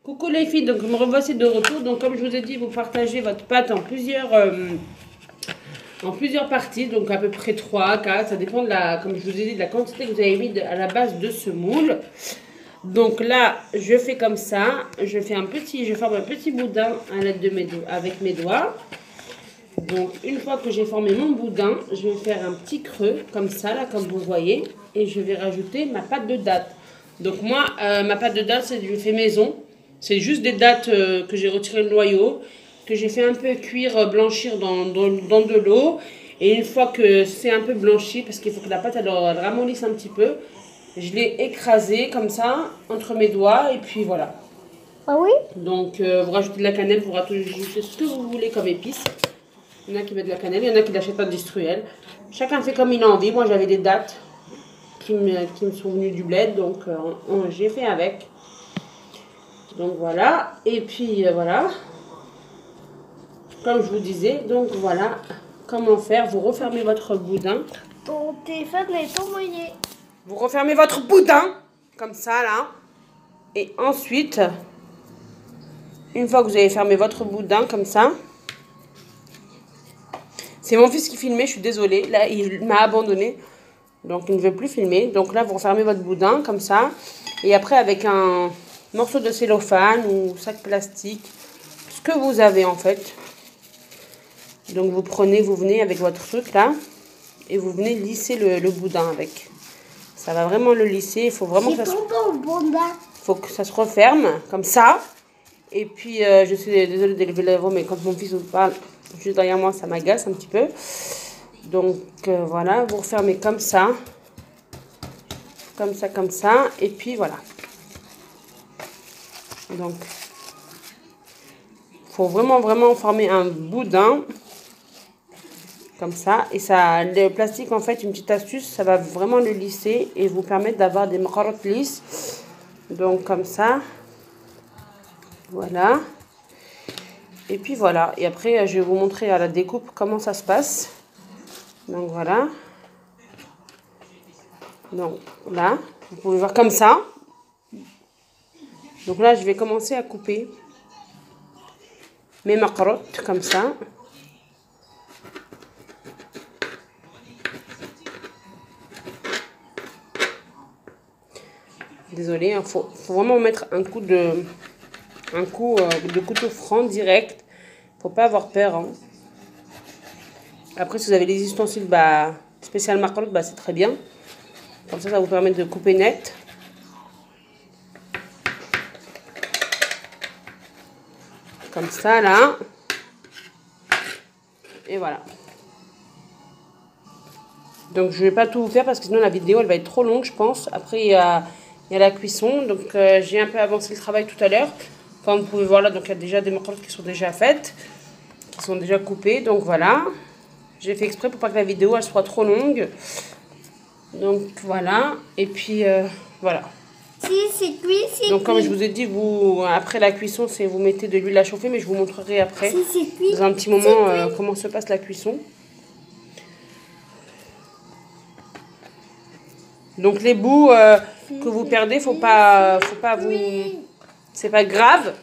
Coucou les filles, donc me revoici de retour. Donc comme je vous ai dit, vous partagez votre pâte en plusieurs parties, donc à peu près 3, 4, ça dépend de la, comme je vous ai dit, de la quantité que vous avez mis à la base de ce moule. Donc là, je fais comme ça, je forme un petit boudin à l'aide de avec mes doigts. Donc une fois que j'ai formé mon boudin, je vais faire un petit creux comme ça, là, comme vous voyez, et je vais rajouter ma pâte de date. Donc moi, ma pâte de date, c'est du fait maison. C'est juste des dattes que j'ai retiré le noyau, que j'ai fait un peu cuire, blanchir dans de l'eau. Et une fois que c'est un peu blanchi, parce qu'il faut que la pâte elle ramollisse un petit peu, je l'ai écrasé comme ça, entre mes doigts, et puis voilà. Ah oui? Donc vous rajoutez de la cannelle, vous rajoutez ce que vous voulez comme épice. Il y en a qui mettent de la cannelle, il y en a qui l'achètent industriel. Chacun fait comme il a envie. Moi j'avais des dattes qui me sont venues du bled, donc j'ai fait avec. Donc voilà, et puis voilà, comme je vous disais, donc voilà comment faire. Vous refermez votre boudin. Ton téléphone est tout mouillé. Vous refermez votre boudin, comme ça là. Et ensuite, une fois que vous avez fermé votre boudin, comme ça. C'est mon fils qui filmait, je suis désolée. Là, il m'a abandonné, donc il ne veut plus filmer. Donc là, vous refermez votre boudin, comme ça. Et après, avec un morceau de cellophane ou sac plastique, ce que vous avez en fait. Donc vous venez avec votre truc là, et vous venez lisser le boudin avec. Ça va vraiment le lisser, il faut vraiment que ça se referme, comme ça. Et puis, je suis désolée d'élever la voix, mais quand mon fils vous parle juste derrière moi, ça m'agace un petit peu. Donc voilà, vous refermez comme ça. Comme ça, et puis voilà. Donc, il faut vraiment former un boudin. Comme ça. Et ça, le plastique, en fait, une petite astuce, ça va vraiment le lisser et vous permettre d'avoir des macarottes lisses. Donc, comme ça. Voilà. Et puis, voilà. Et après, je vais vous montrer à la découpe comment ça se passe. Donc, voilà. Donc, là, vous pouvez voir comme ça. Donc là, je vais commencer à couper mes macarottes, comme ça. Désolée, il faut vraiment mettre un coup de couteau franc direct. Faut pas avoir peur. Hein. Après, si vous avez les ustensiles spécial macarotte, c'est très bien. Comme ça vous permet de couper net. Comme ça, là. Et voilà. Donc, je vais pas tout vous faire parce que sinon la vidéo, elle va être trop longue, je pense. Après, il y a la cuisson. Donc, j'ai un peu avancé le travail tout à l'heure. Comme vous pouvez voir là, donc il y a déjà des macarottes qui sont déjà faites, qui sont déjà coupées. Donc, voilà. J'ai fait exprès pour pas que la vidéo, elle soit trop longue. Donc, voilà. Et puis, voilà. Si, c'est cuit, c'est cuit. Donc, comme je vous ai dit, après la cuisson, vous mettez de l'huile à chauffer. Mais je vous montrerai après, dans un petit moment, comment se passe la cuisson. Donc les bouts que vous perdez, faut pas vous, c'est pas grave.